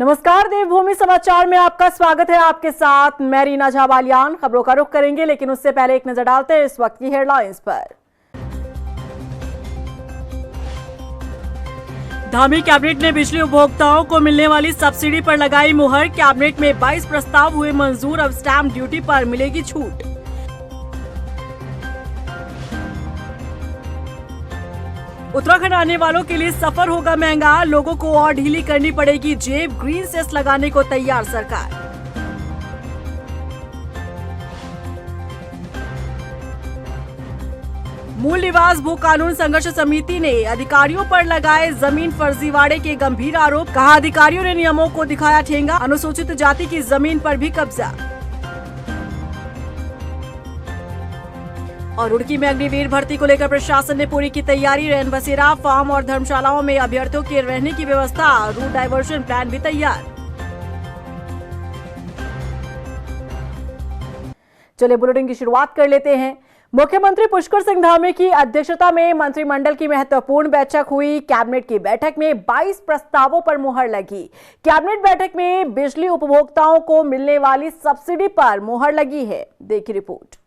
नमस्कार, देवभूमि समाचार में आपका स्वागत है। आपके साथ मैं रीना झाबालियान। खबरों का रुख करेंगे, लेकिन उससे पहले एक नजर डालते हैं इस वक्त की हेडलाइंस पर। धामी कैबिनेट ने बिजली उपभोक्ताओं को मिलने वाली सब्सिडी पर लगाई मुहर। कैबिनेट में 22 प्रस्ताव हुए मंजूर। अब स्टैंप ड्यूटी पर मिलेगी छूट। उत्तराखंड आने वालों के लिए सफर होगा महंगा। लोगों को और ढीली करनी पड़ेगी जेब। ग्रीन सेस लगाने को तैयार सरकार। मूल निवास भू कानून संघर्ष समिति ने अधिकारियों पर लगाए जमीन फर्जीवाड़े के गंभीर आरोप। कहा, अधिकारियों ने नियमों को दिखाया ठेंगा। अनुसूचित जाति की जमीन पर भी कब्जा। और रुड़की में अग्निवीर भर्ती को लेकर प्रशासन ने पूरी की तैयारी। रैन बसेरा, फार्म और धर्मशालाओं में अभ्यर्थियों के रहने की व्यवस्था। रूट डाइवर्जन प्लान भी तैयार। चलिए बुलेटिन की शुरुआत कर लेते हैं। मुख्यमंत्री पुष्कर सिंह धामी की अध्यक्षता में मंत्रिमंडल की महत्वपूर्ण बैठक हुई। कैबिनेट की बैठक में 22 प्रस्तावों पर मुहर लगी। कैबिनेट बैठक में बिजली उपभोक्ताओं को मिलने वाली सब्सिडी पर मुहर लगी है। देखिए रिपोर्ट।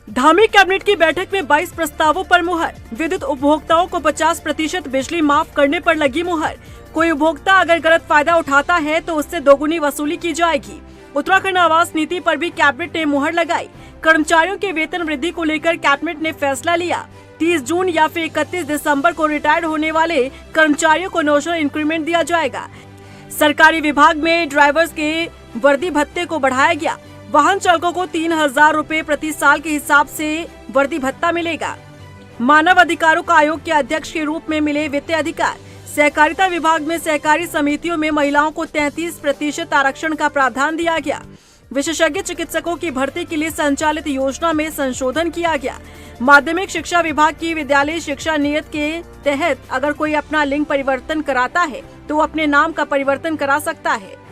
धामी कैबिनेट की बैठक में 22 प्रस्तावों पर मुहर। विद्युत उपभोक्ताओं को 50% बिजली माफ करने पर लगी मुहर। कोई उपभोक्ता अगर गलत फायदा उठाता है तो उससे दोगुनी वसूली की जाएगी। उत्तराखंड आवास नीति पर भी कैबिनेट ने मुहर लगाई। कर्मचारियों के वेतन वृद्धि को लेकर कैबिनेट ने फैसला लिया। 30 जून या फिर 31 दिसंबर को रिटायर्ड होने वाले कर्मचारियों को नोशनल इंक्रीमेंट दिया जाएगा। सरकारी विभाग में ड्राइवर्स के वर्दी भत्ते को बढ़ाया गया। वाहन चालकों को 3000 रुपए प्रति साल के हिसाब से वर्दी भत्ता मिलेगा। मानव अधिकारों का आयोग के अध्यक्ष के रूप में मिले वित्तीय अधिकार। सहकारिता विभाग में सहकारी समितियों में महिलाओं को 33% आरक्षण का प्रावधान दिया गया। विशेषज्ञ चिकित्सकों की भर्ती के लिए संचालित योजना में संशोधन किया गया। माध्यमिक शिक्षा विभाग की विद्यालय शिक्षा नियत के तहत अगर कोई अपना लिंग परिवर्तन कराता है तो अपने नाम का परिवर्तन करा सकता है।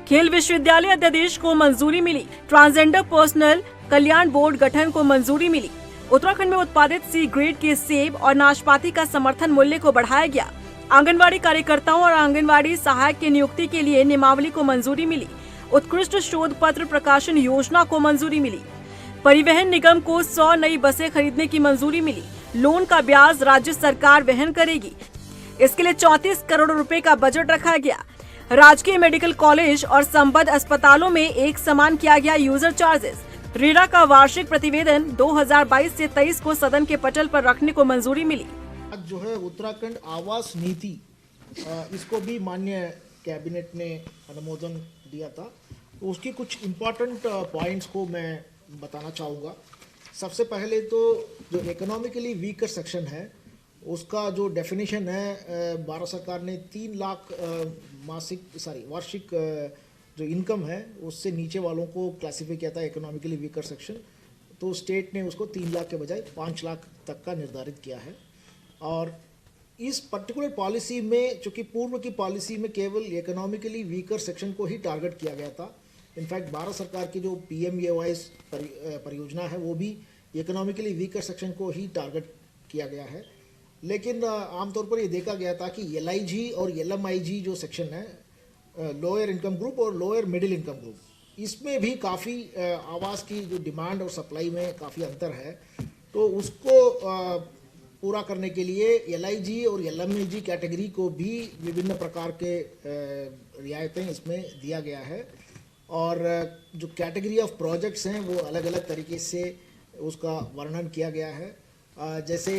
खेल विश्वविद्यालय अध्यादेश को मंजूरी मिली। ट्रांसजेंडर पर्सनल कल्याण बोर्ड गठन को मंजूरी मिली। उत्तराखंड में उत्पादित सी ग्रेड के सेब और नाशपाती का समर्थन मूल्य को बढ़ाया गया। आंगनवाड़ी कार्यकर्ताओं और आंगनवाड़ी सहायक की नियुक्ति के लिए नियमावली को मंजूरी मिली। उत्कृष्ट शोध पत्र प्रकाशन योजना को मंजूरी मिली। परिवहन निगम को 100 नई बसें खरीदने की मंजूरी मिली। लोन का ब्याज राज्य सरकार वहन करेगी। इसके लिए 34 करोड़ रुपए का बजट रखा गया। राजकीय मेडिकल कॉलेज और संबद्ध अस्पतालों में एक समान किया गया यूजर चार्जेस। रेरा का वार्षिक प्रतिवेदन 2022 से 23 को सदन के पटल पर रखने को मंजूरी मिली। आज जो है उत्तराखंड आवास नीति, इसको भी माननीय कैबिनेट ने अनुमोदन दिया था। तो उसकी कुछ इम्पोर्टेंट पॉइंट्स को मैं बताना चाहूँगा। सबसे पहले तो जो इकोनॉमिकली वीकर सेक्शन है उसका जो डेफिनेशन है, भारत सरकार ने 3 लाख वार्षिक जो इनकम है उससे नीचे वालों को क्लासिफाई किया था इकोनॉमिकली वीकर सेक्शन। तो स्टेट ने उसको 3 लाख के बजाय 5 लाख तक का निर्धारित किया है। और इस पर्टिकुलर पॉलिसी में, चूँकि पूर्व की पॉलिसी में केवल इकोनॉमिकली वीकर सेक्शन को ही टारगेट किया गया था। इनफैक्ट भारत सरकार की जो PMAY परियोजना है वो भी इकोनॉमिकली वीकर सेक्शन को ही टारगेट किया गया है। लेकिन आमतौर पर ये देखा गया था कि LIG और LMIG जो सेक्शन है, लोअर इनकम ग्रुप और लोअर मिडिल इनकम ग्रुप, इसमें भी काफ़ी आवास की जो डिमांड और सप्लाई में काफ़ी अंतर है। तो उसको पूरा करने के लिए LIG और LMIG कैटेगरी को भी विभिन्न प्रकार के रियायतें इसमें दिया गया है। और जो कैटेगरी ऑफ प्रोजेक्ट्स हैं वो अलग अलग तरीके से उसका वर्णन किया गया है। जैसे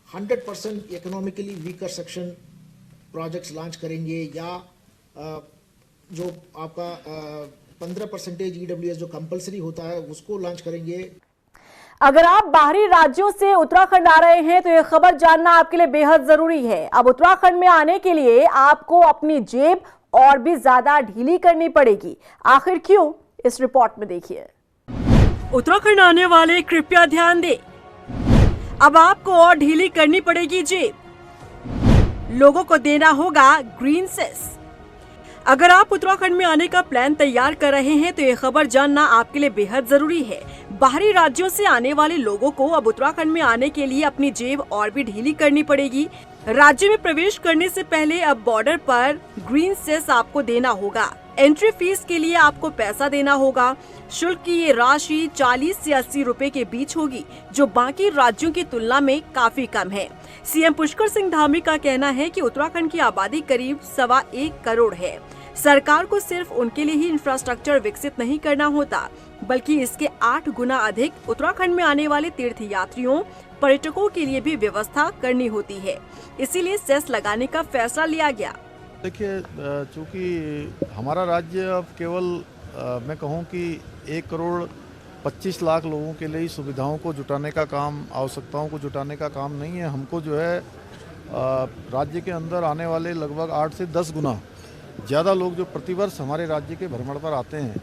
100% economically weaker section projects launch करेंगे, या जो आपका 15% EWS जो कंपलसरी होता है उसको लॉन्च करेंगे। अगर आप बाहरी राज्यों से उत्तराखंड आ रहे हैं तो यह खबर जानना आपके लिए बेहद जरूरी है। अब उत्तराखंड में आने के लिए आपको अपनी जेब और भी ज्यादा ढीली करनी पड़ेगी। आखिर क्यों, इस रिपोर्ट में देखिए। उत्तराखंड आने वाले कृपया ध्यान दें, अब आपको और ढीली करनी पड़ेगी जेब। लोगों को देना होगा ग्रीन सेस। अगर आप उत्तराखंड में आने का प्लान तैयार कर रहे हैं तो ये खबर जानना आपके लिए बेहद जरूरी है। बाहरी राज्यों से आने वाले लोगों को अब उत्तराखंड में आने के लिए अपनी जेब और भी ढीली करनी पड़ेगी। राज्य में प्रवेश करने से पहले अब बॉर्डर पर ग्रीन सेस आपको देना होगा। एंट्री फीस के लिए आपको पैसा देना होगा। शुल्क की ये राशि 40 से 80 रुपए के बीच होगी, जो बाकी राज्यों की तुलना में काफी कम है। सीएम पुष्कर सिंह धामी का कहना है कि उत्तराखंड की आबादी करीब 1.25 करोड़ है। सरकार को सिर्फ उनके लिए ही इंफ्रास्ट्रक्चर विकसित नहीं करना होता, बल्कि इसके 8 गुना अधिक उत्तराखंड में आने वाले तीर्थ यात्रियों, पर्यटकों के लिए भी व्यवस्था करनी होती है। इसीलिए सेस लगाने का फैसला लिया गया। देखिए, चूँकि हमारा राज्य अब केवल मैं कहूँ कि 1 करोड़ 25 लाख लोगों के लिए सुविधाओं को जुटाने का काम, आवश्यकताओं को जुटाने का काम नहीं है। हमको जो है राज्य के अंदर आने वाले लगभग 8 से 10 गुना ज़्यादा लोग जो प्रतिवर्ष हमारे राज्य के भ्रमण पर आते हैं,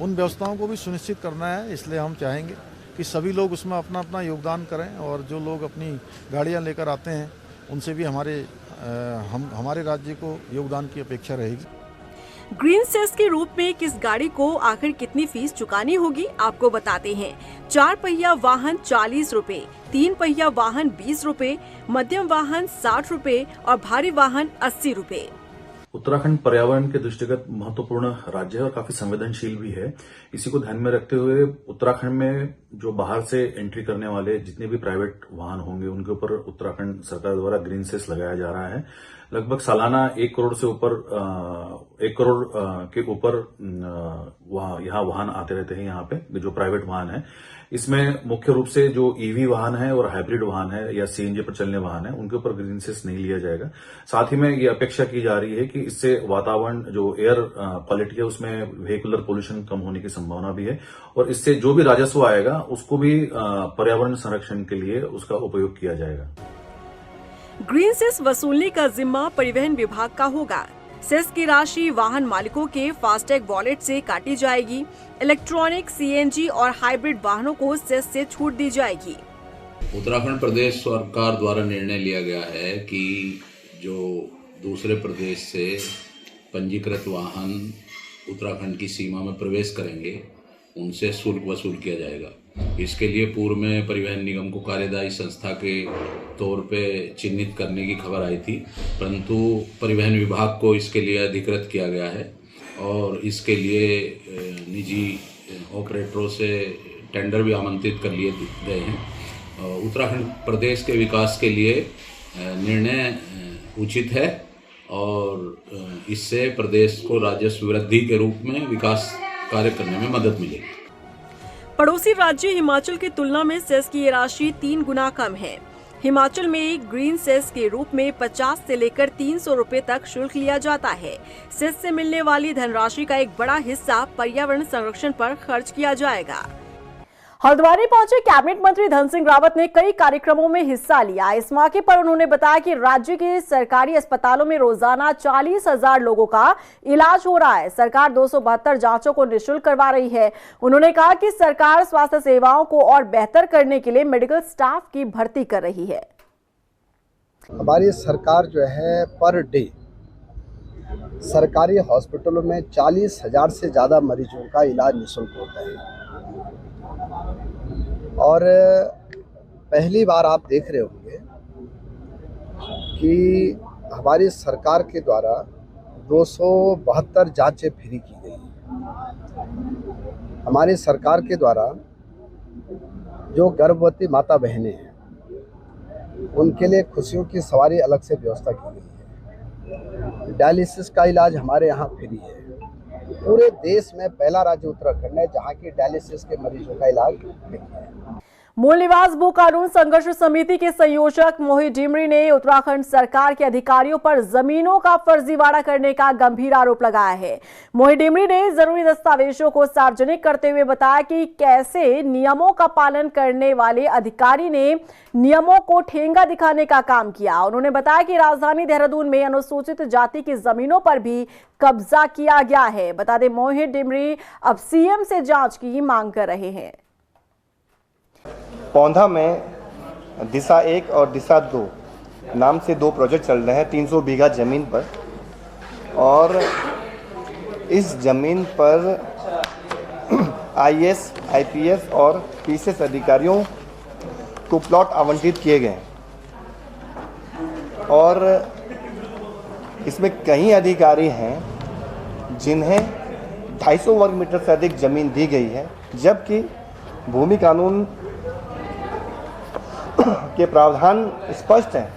उन व्यवस्थाओं को भी सुनिश्चित करना है। इसलिए हम चाहेंगे कि सभी लोग उसमें अपना अपना योगदान करें, और जो लोग अपनी गाड़ियाँ लेकर आते हैं उनसे भी हमारे राज्य को योगदान की अपेक्षा रहेगी। ग्रीन सेस के रूप में किस गाड़ी को आखिर कितनी फीस चुकानी होगी, आपको बताते हैं। 4 पहिया वाहन 40 रुपए, 3 पहिया वाहन 20 रुपए, मध्यम वाहन 60 रुपए और भारी वाहन 80 रुपए। उत्तराखंड पर्यावरण के दृष्टिगत महत्वपूर्ण राज्य है और काफी संवेदनशील भी है। इसी को ध्यान में रखते हुए उत्तराखंड में जो बाहर से एंट्री करने वाले जितने भी प्राइवेट वाहन होंगे, उनके ऊपर उत्तराखंड सरकार द्वारा ग्रीन सेस लगाया जा रहा है। लगभग सालाना 1 करोड़ से ऊपर 1 करोड़ के ऊपर यहाँ वाहन आते रहते हैं। यहाँ पे जो प्राइवेट वाहन है, इसमें मुख्य रूप से जो ईवी वाहन है और हाइब्रिड वाहन है या सीएनजी पर चलने वाहन है, उनके ऊपर ग्रीन सेस नहीं लिया जाएगा। साथ ही में ये अपेक्षा की जा रही है कि इससे वातावरण, जो एयर क्वालिटी है, उसमें व्हीकुलर पोल्यूशन कम होने की संभावना भी है, और इससे जो भी राजस्व आएगा उसको भी पर्यावरण संरक्षण के लिए उसका उपयोग किया जाएगा। ग्रीन सेस वसूलने का जिम्मा परिवहन विभाग का होगा। सेस की राशि वाहन मालिकों के फास्टैग वॉलेट से काटी जाएगी। इलेक्ट्रॉनिक, सीएनजी और हाइब्रिड वाहनों को सेस से छूट दी जाएगी। उत्तराखंड प्रदेश सरकार द्वारा निर्णय लिया गया है कि जो दूसरे प्रदेश से पंजीकृत वाहन उत्तराखंड की सीमा में प्रवेश करेंगे, उनसे शुल्क वसूल किया जाएगा। इसके लिए पूर्व में परिवहन निगम को कार्यदायी संस्था के तौर पे चिन्हित करने की खबर आई थी, परंतु परिवहन विभाग को इसके लिए अधिकृत किया गया है और इसके लिए निजी ऑपरेटरों से टेंडर भी आमंत्रित कर लिए गए हैं। उत्तराखंड प्रदेश के विकास के लिए निर्णय उचित है और इससे प्रदेश को राजस्व वृद्धि के रूप में विकास कार्य करने में मदद मिलेगी। पड़ोसी राज्य हिमाचल की तुलना में सेस की ये राशि 3 गुना कम है। हिमाचल में ग्रीन सेस के रूप में 50 से लेकर 300 रुपए तक शुल्क लिया जाता है। सेस से मिलने वाली धनराशि का एक बड़ा हिस्सा पर्यावरण संरक्षण पर खर्च किया जाएगा। हल्द्वानी पहुंचे कैबिनेट मंत्री धन सिंह रावत ने कई कार्यक्रमों में हिस्सा लिया। इस मौके पर उन्होंने बताया कि राज्य के सरकारी अस्पतालों में रोजाना 40,000 लोगों का इलाज हो रहा है। सरकार 272 जांचों को निःशुल्क करवा रही है। उन्होंने कहा कि सरकार स्वास्थ्य सेवाओं को और बेहतर करने के लिए मेडिकल स्टाफ की भर्ती कर रही है। हमारी सरकार जो है पर डे सरकारी हॉस्पिटलों में 40,000 से ज़्यादा मरीजों का इलाज निःशुल्क होता है। और पहली बार आप देख रहे होंगे कि हमारी सरकार के द्वारा 272 जांचें फ्री की गई। हमारी सरकार के द्वारा जो गर्भवती माता बहनें हैं, उनके लिए खुशियों की सवारी अलग से व्यवस्था की गई है। डायलिसिस का इलाज हमारे यहाँ फ्री है। पूरे देश में पहला राज्य उत्तराखंड है जहाँ की डायलिसिस के मरीजों का इलाज फ्री है। मूल निवास भू कानून संघर्ष समिति के संयोजक मोहित डिमरी ने उत्तराखंड सरकार के अधिकारियों पर जमीनों का फर्जीवाड़ा करने का गंभीर आरोप लगाया है। मोहित डिमरी ने जरूरी दस्तावेजों को सार्वजनिक करते हुए बताया कि कैसे नियमों का पालन करने वाले अधिकारी ने नियमों को ठेंगा दिखाने का काम किया। उन्होंने बताया कि राजधानी देहरादून में अनुसूचित जाति की जमीनों पर भी कब्जा किया गया है। बता दें, मोहित डिमरी अब सीएम से जांच की मांग कर रहे हैं। पौंधा में दिशा 1 और दिशा 2 नाम से 2 प्रोजेक्ट चल रहे हैं 300 बीघा ज़मीन पर, और इस ज़मीन पर IAS, IPS और PCS अधिकारियों को प्लॉट आवंटित किए गए हैं। और इसमें कई अधिकारी हैं जिन्हें 250 वर्ग मीटर से अधिक ज़मीन दी गई है, जबकि भूमि कानून के प्रावधान स्पष्ट हैं।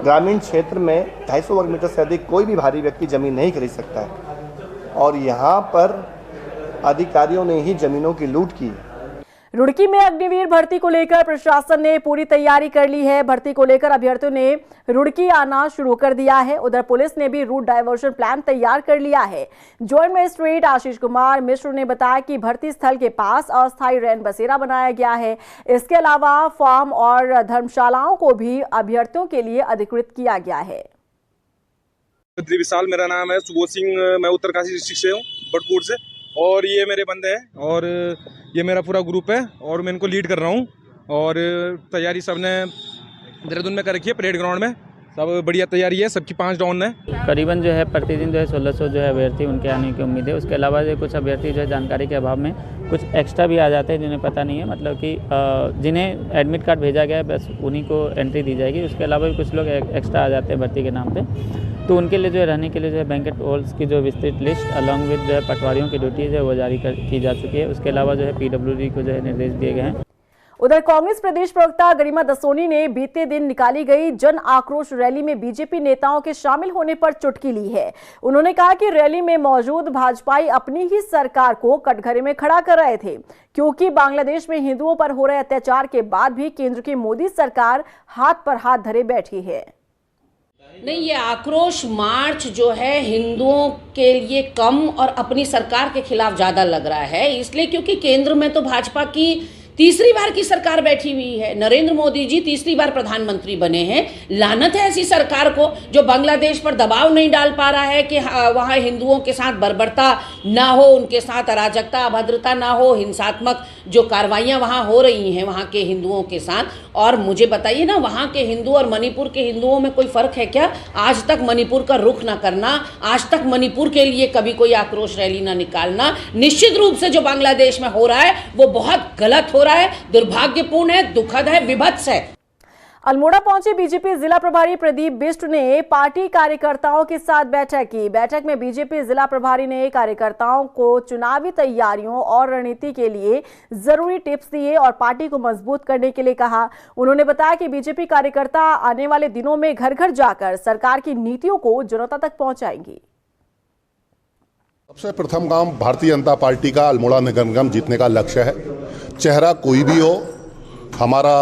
ग्रामीण क्षेत्र में 250 वर्ग मीटर से अधिक कोई भी भारी व्यक्ति ज़मीन नहीं खरीद सकता है और यहाँ पर अधिकारियों ने ही ज़मीनों की लूट की है। रुड़की में अग्निवीर भर्ती को लेकर प्रशासन ने पूरी तैयारी कर ली है। भर्ती को लेकर अभ्यर्थियों ने रुड़की आना शुरू कर दिया है। उधर पुलिस ने भी रूट डायवर्शन प्लान तैयार कर लिया है। जॉइंट मजिस्ट्रेट आशीष कुमार मिश्र ने बताया कि भर्ती स्थल के पास अस्थायी रैन बसेरा बनाया गया है। इसके अलावा फार्म और धर्मशालाओं को भी अभ्यर्थियों के लिए अधिकृत किया गया है। विशाल मेरा नाम है, सुबोध सिंह, मैं उत्तरकाशी डिस्ट्रिक्ट से हूँ, बटकूट से, और ये मेरे बंदे हैं और ये मेरा पूरा ग्रुप है और मैं इनको लीड कर रहा हूँ। और तैयारी सबने देहरादून में कर रखी है, परेड ग्राउंड में सब बढ़िया तैयारी है, सबकी 5 राउंड है। करीबन जो है प्रतिदिन जो है 1600 जो है अभ्यर्थी उनके आने की उम्मीद है। उसके अलावा जो कुछ अभ्यर्थी जो है जानकारी के अभाव में कुछ एक्स्ट्रा भी आ जाते हैं जिन्हें पता नहीं है, मतलब कि जिन्हें एडमिट कार्ड भेजा गया है बस उन्हीं को एंट्री दी जाएगी। उसके अलावा भी कुछ लोग एक्स्ट्रा आ जाते हैं भर्ती के नाम पे, तो उनके लिए जो है रहने के लिए जो है बैंकेट हॉल्स की जो विस्तृत लिस्ट अलॉन्ग विद जो है पटवारियों की ड्यूटीज है वो जारी की जा चुकी है। उसके अलावा जो है PWD को जो है निर्देश दिए गए हैं। उधर कांग्रेस प्रदेश प्रवक्ता गरिमा दसोनी ने बीते दिन निकाली गई जन आक्रोश रैली में बीजेपी नेताओं के शामिल होने पर चुटकी ली है। उन्होंने कहा कि रैली में मौजूद भाजपाई अपनी ही सरकार को कटघरे में खड़ा कर रहे थे, क्योंकि बांग्लादेश में हिंदुओं पर हो रहे अत्याचार के बाद भी केंद्र की मोदी सरकार हाथ पर हाथ धरे बैठी है। नहीं, ये आक्रोश मार्च जो है हिंदुओं के लिए कम और अपनी सरकार के खिलाफ ज़्यादा लग रहा है, इसलिए क्योंकि केंद्र में तो भाजपा की तीसरी बार की सरकार बैठी हुई है। नरेंद्र मोदी जी तीसरी बार प्रधानमंत्री बने हैं। लानत है ऐसी सरकार को जो बांग्लादेश पर दबाव नहीं डाल पा रहा है कि वहाँ हिंदुओं के साथ बर्बरता ना हो, उनके साथ अराजकता अभद्रता ना हो, हिंसात्मक जो कार्रवाइयाँ वहाँ हो रही हैं वहाँ के हिंदुओं के साथ। और मुझे बताइए ना, वहाँ के हिंदू और मणिपुर के हिंदुओं में कोई फ़र्क है क्या? आज तक मणिपुर का रुख ना करना, आज तक मणिपुर के लिए कभी कोई आक्रोश रैली ना निकालना, निश्चित रूप से जो बांग्लादेश में हो रहा है वो बहुत गलत हो रहा है, दुर्भाग्यपूर्ण है, दुखद है, विभत्स है। अल्मोड़ा पहुंचे बीजेपी जिला प्रभारी प्रदीप बिष्ट ने पार्टी कार्यकर्ताओं के साथ बैठक की। बैठक में बीजेपी जिला प्रभारी ने कार्यकर्ताओं को चुनावी तैयारियों और रणनीति के लिए जरूरी टिप्स दिए और पार्टी को मजबूत करने के लिए कहा। उन्होंने बताया कि बीजेपी कार्यकर्ता आने वाले दिनों में घर घर जाकर सरकार की नीतियों को जनता तक पहुंचाएंगी। सबसे प्रथम काम भारतीय जनता पार्टी का अल्मोड़ा नगर निगम जीतने का लक्ष्य है। चेहरा कोई भी हो, हमारा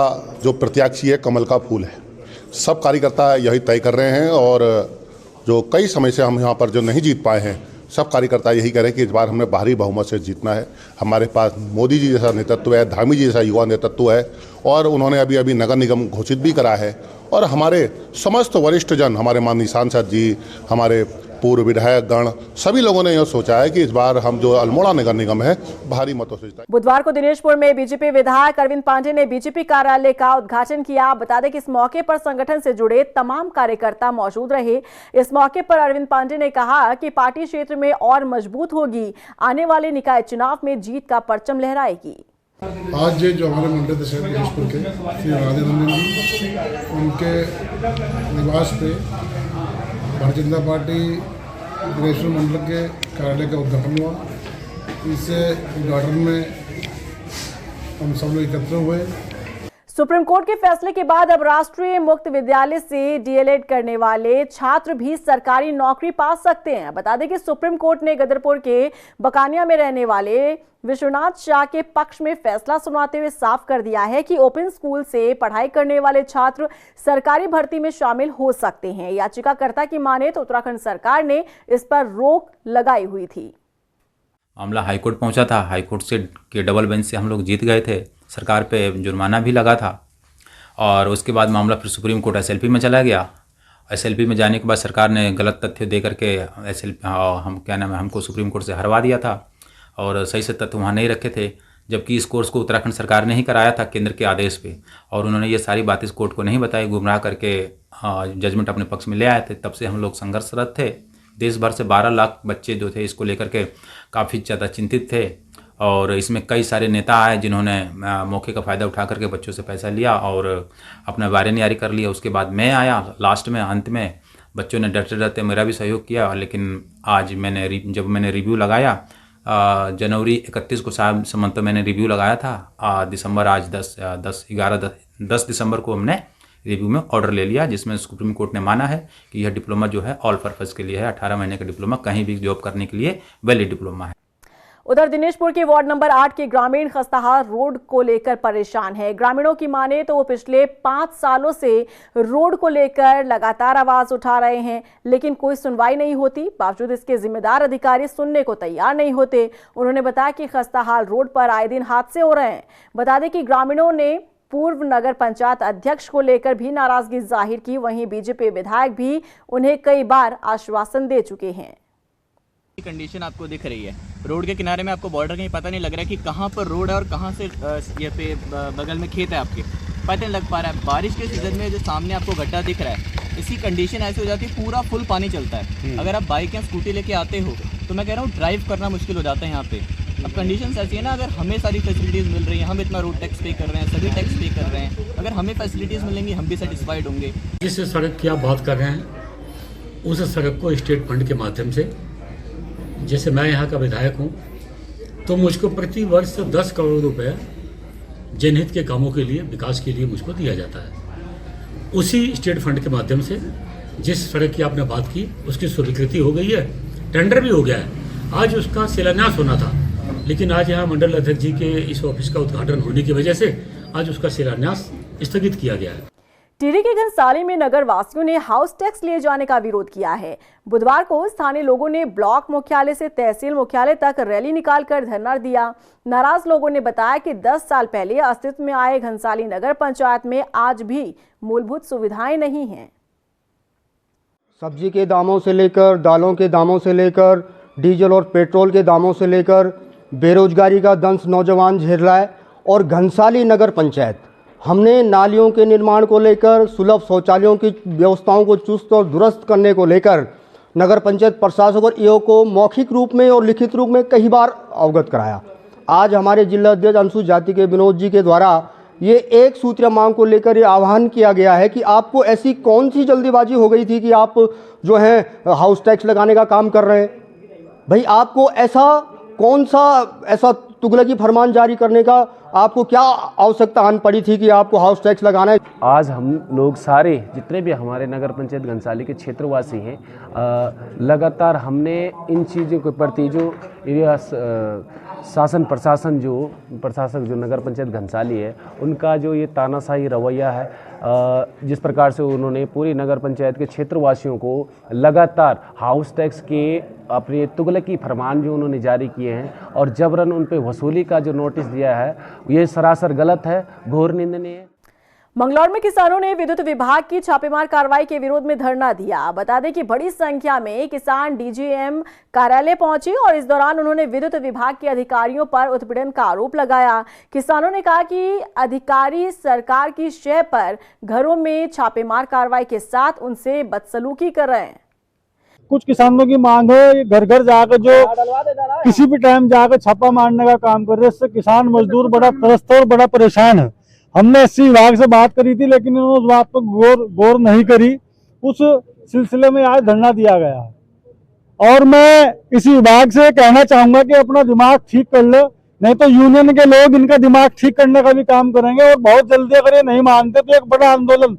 जो प्रत्याशी है कमल का फूल है। सब कार्यकर्ता यही तय कर रहे हैं और जो कई समय से हम यहाँ पर जो नहीं जीत पाए हैं, सब कार्यकर्ता यही कह रहे हैं कि इस बार हमें भारी बहुमत से जीतना है। हमारे पास मोदी जी जैसा नेतृत्व है, धामी जी जैसा युवा नेतृत्व है और उन्होंने अभी अभी नगर निगम घोषित भी करा है। और हमारे समस्त वरिष्ठ जन, हमारे माननीय सांसद जी, हमारे पूर्व विधायक गण, सभी लोगों ने यह सोचा है कि इस बार हम जो अल्मोड़ा नगर निगम है भारी मतों से जिताएंगे। बुधवार को दिनेशपुर में बीजेपी विधायक अरविंद पांडे ने बीजेपी कार्यालय का उद्घाटन किया। बता दें कि इस मौके पर संगठन से जुड़े तमाम कार्यकर्ता मौजूद रहे। इस मौके पर अरविंद पांडे ने कहा कि पार्टी क्षेत्र में और मजबूत होगी, आने वाले निकाय चुनाव में जीत का परचम लहराएगी। आज जो हमारे मंडल अध्यक्ष दिनेशपुर के श्री राधे रंजन जी, उनके निवास पे भारतीय जनता पार्टी दिनेशपुर मंडल के कार्यालय का उद्घाटन हुआ। इस उद्घाटन में हम सब लोग एकत्र हुए। सुप्रीम कोर्ट के फैसले के बाद अब राष्ट्रीय मुक्त विद्यालय से डीएलएड करने वाले छात्र भी सरकारी नौकरी पा सकते हैं। बता दें कि सुप्रीम कोर्ट ने गदरपुर के बकानिया में रहने वाले विश्वनाथ शाह के पक्ष में फैसला सुनाते हुए साफ कर दिया है कि ओपन स्कूल से पढ़ाई करने वाले छात्र सरकारी भर्ती में शामिल हो सकते हैं। याचिकाकर्ता की माने तो उत्तराखंड सरकार ने इस पर रोक लगाई हुई थी। मामला हाईकोर्ट पहुंचा था। हाईकोर्ट से के डबल बेंच से हम लोग जीत गए थे। सरकार पे जुर्माना भी लगा था और उसके बाद मामला फिर सुप्रीम कोर्ट एसएलपी में चला गया। एसएलपी में जाने के बाद सरकार ने गलत तथ्य दे करके हमको सुप्रीम कोर्ट से हरवा दिया था और सही से तथ्य वहाँ नहीं रखे थे, जबकि इस कोर्स को उत्तराखंड सरकार ने ही कराया था केंद्र के आदेश पे और उन्होंने ये सारी बातें इस कोर्ट को नहीं बताई, गुमराह करके जजमेंट अपने पक्ष में ले आए थे। तब से हम लोग संघर्षरत थे। देश भर से 12 लाख बच्चे जो थे इसको लेकर के काफ़ी ज़्यादा चिंतित थे और इसमें कई सारे नेता आए जिन्होंने मौके का फ़ायदा उठा करके बच्चों से पैसा लिया और अपना वायरनियारी कर लिया। उसके बाद मैं आया लास्ट में, अंत में बच्चों ने डरते डरते मेरा भी सहयोग किया। लेकिन आज जब मैंने रिव्यू लगाया जनवरी 31 को शायद समझ मैंने रिव्यू लगाया था, दिसंबर आज 10 दिसंबर को हमने रिव्यू में ऑर्डर ले लिया, जिसमें सुप्रीम कोर्ट ने माना है कि यह डिप्लोमा जो है ऑल पर्पज़ के लिए है। 18 महीने का डिप्लोमा कहीं भी जॉब करने के लिए वैलिड डिप्लोमा है। उधर दिनेशपुर के वार्ड नंबर 8 के ग्रामीण खस्ताहाल रोड को लेकर परेशान है। ग्रामीणों की माने तो वो पिछले 5 सालों से रोड को लेकर लगातार आवाज उठा रहे हैं, लेकिन कोई सुनवाई नहीं होती। बावजूद इसके जिम्मेदार अधिकारी सुनने को तैयार नहीं होते। उन्होंने बताया कि खस्ताहाल रोड पर आए दिन हादसे हो रहे हैं। बता दें कि ग्रामीणों ने पूर्व नगर पंचायत अध्यक्ष को लेकर भी नाराजगी जाहिर की। वहीं बीजेपी विधायक भी उन्हें कई बार आश्वासन दे चुके हैं। कंडीशन आपको दिख रही है, रोड के किनारे में आपको बॉर्डर कहीं पता नहीं लग रहा है कि कहाँ पर रोड है और कहाँ से ये पे बगल में खेत है, आपके पता नहीं लग पा रहा है। बारिश के सीजन में जो सामने आपको गड्ढा दिख रहा है, इसकी कंडीशन ऐसी हो जाती है पूरा फुल पानी चलता है। अगर आप बाइक या स्कूटी लेके आते हो तो मैं कह रहा हूँ ड्राइव करना मुश्किल हो जाता है यहाँ पे। अब कंडीशन ऐसी है ना, अगर हमें सारी फैसिलिटीज़ मिल रही हैं, हम इतना रोड टैक्स पे कर रहे हैं, सभी टैक्स पे कर रहे हैं, अगर हमें फैसिलिटीज़ मिलेंगी हम भी सेटिस्फाइड होंगे। जिस सड़क की आप बात कर रहे हैं उस सड़क को स्टेट फंड के माध्यम से, जैसे मैं यहाँ का विधायक हूँ तो मुझको प्रति वर्ष 10 करोड़ रुपए जनहित के कामों के लिए, विकास के लिए मुझको दिया जाता है। उसी स्टेट फंड के माध्यम से जिस सड़क की आपने बात की उसकी स्वीकृति हो गई है, टेंडर भी हो गया है। आज उसका शिलान्यास होना था, लेकिन आज यहाँ मंडल अध्यक्ष जी के इस ऑफिस का उद्घाटन होने की वजह से आज उसका शिलान्यास स्थगित किया गया है। टिहरी के घनसाली में नगर वासियों ने हाउस टैक्स लिए जाने का विरोध किया है। बुधवार को स्थानीय लोगों ने ब्लॉक मुख्यालय से तहसील मुख्यालय तक रैली निकालकर धरना दिया। नाराज लोगों ने बताया कि 10 साल पहले अस्तित्व में आए घनसाली नगर पंचायत में आज भी मूलभूत सुविधाएं नहीं हैं। सब्जी के दामों से लेकर, दालों के दामों से लेकर, डीजल और पेट्रोल के दामों से लेकर, बेरोजगारी का दंश नौजवान झेल रहा है। और घनसाली नगर पंचायत, हमने नालियों के निर्माण को लेकर, सुलभ शौचालयों की व्यवस्थाओं को चुस्त और दुरुस्त करने को लेकर नगर पंचायत प्रशासक और ईओ को मौखिक रूप में और लिखित रूप में कई बार अवगत कराया। आज हमारे जिला अध्यक्ष अनुसूचित जाति के विनोद जी के द्वारा ये एक सूत्रीय मांग को लेकर ये आह्वान किया गया है कि आपको ऐसी कौन सी जल्दीबाजी हो गई थी कि आप जो है हाउस टैक्स लगाने का काम कर रहे हैं। भाई आपको ऐसा कौन सा ऐसा तुगलकी फरमान जारी करने का आपको क्या आवश्यकता आन पड़ी थी कि आपको हाउस टैक्स लगाना है। आज हम लोग सारे जितने भी हमारे नगर पंचायत घनसाली के क्षेत्रवासी हैं, लगातार हमने इन चीज़ों के प्रति जो शासन प्रशासक जो नगर पंचायत घनसाली है उनका जो ये तानाशाही रवैया है, जिस प्रकार से उन्होंने पूरी नगर पंचायत के क्षेत्रवासियों को लगातार हाउस टैक्स के अपने तुगलकी फरमान जो उन्होंने जारी किए हैं और जबरन उन पे वसूली का जो नोटिस दिया है, ये सरासर गलत है, घोर निंदनीय है। मंगलौर में किसानों ने विद्युत विभाग की छापेमार कार्रवाई के विरोध में धरना दिया। बता दें कि बड़ी संख्या में किसान डीजीएम कार्यालय पहुंचे और इस दौरान उन्होंने विद्युत विभाग के अधिकारियों पर उत्पीड़न का आरोप लगाया। किसानों ने कहा कि अधिकारी सरकार की शय पर घरों में छापेमार कार्रवाई के साथ उनसे बदसलूकी कर रहे हैं। कुछ किसानों की मांग है घर घर जाकर जो किसी भी टाइम जाकर छापा मारने का काम कर रहे हैं। इससे किसान मजदूर बड़ा त्रस्त और बड़ा परेशान है। हमने एससी विभाग से बात करी थी, लेकिन इन्होंने उस बात पर गौर नहीं करी। उस सिलसिले में आज धरना दिया गया और मैं इसी विभाग से कहना चाहूंगा कि अपना दिमाग ठीक कर लो, नहीं तो यूनियन के लोग इनका दिमाग ठीक करने का भी काम करेंगे और बहुत जल्दी अगर ये नहीं मानते तो एक बड़ा आंदोलन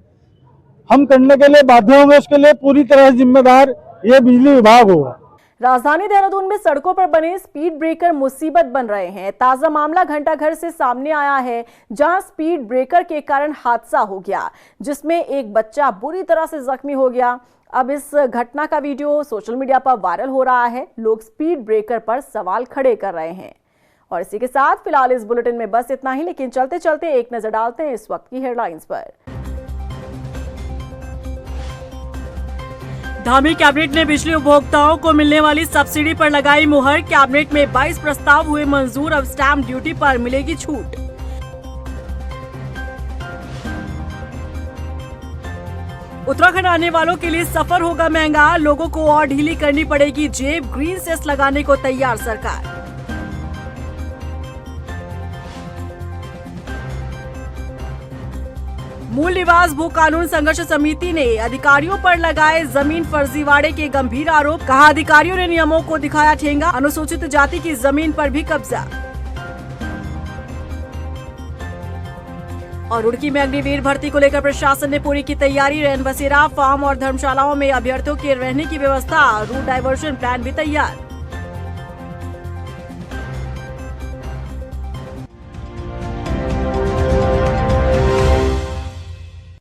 हम करने के लिए बाध्य होंगे। उसके लिए पूरी तरह से जिम्मेदार ये बिजली विभाग होगा। राजधानी देहरादून में सड़कों पर बने स्पीड ब्रेकर मुसीबत बन रहे हैं। ताजा मामला घंटाघर से सामने आया है, जहां स्पीड ब्रेकर के कारण हादसा हो गया, जिसमें एक बच्चा बुरी तरह से जख्मी हो गया। अब इस घटना का वीडियो सोशल मीडिया पर वायरल हो रहा है। लोग स्पीड ब्रेकर पर सवाल खड़े कर रहे हैं। और इसी के साथ फिलहाल इस बुलेटिन में बस इतना ही, लेकिन चलते चलते एक नजर डालते हैं इस वक्त की हेडलाइंस पर। धामी कैबिनेट ने बिजली उपभोक्ताओं को मिलने वाली सब्सिडी पर लगाई मुहर। कैबिनेट में 22 प्रस्ताव हुए मंजूर। अब स्टैंप ड्यूटी पर मिलेगी छूट। उत्तराखंड आने वालों के लिए सफर होगा महंगा। लोगों को और ढीली करनी पड़ेगी जेब। ग्रीन सेस लगाने को तैयार सरकार। मूल निवास भू कानून संघर्ष समिति ने अधिकारियों पर लगाए जमीन फर्जीवाड़े के गंभीर आरोप। कहा अधिकारियों ने नियमों को दिखाया ठेंगा, अनुसूचित जाति की जमीन पर भी कब्जा। और रुड़की में अग्निवीर भर्ती को लेकर प्रशासन ने पूरी की तैयारी। रैन बसेरा, फार्म और धर्मशालाओं में अभ्यर्थियों के रहने की व्यवस्था, रूट डायवर्जन प्लान भी तैयार।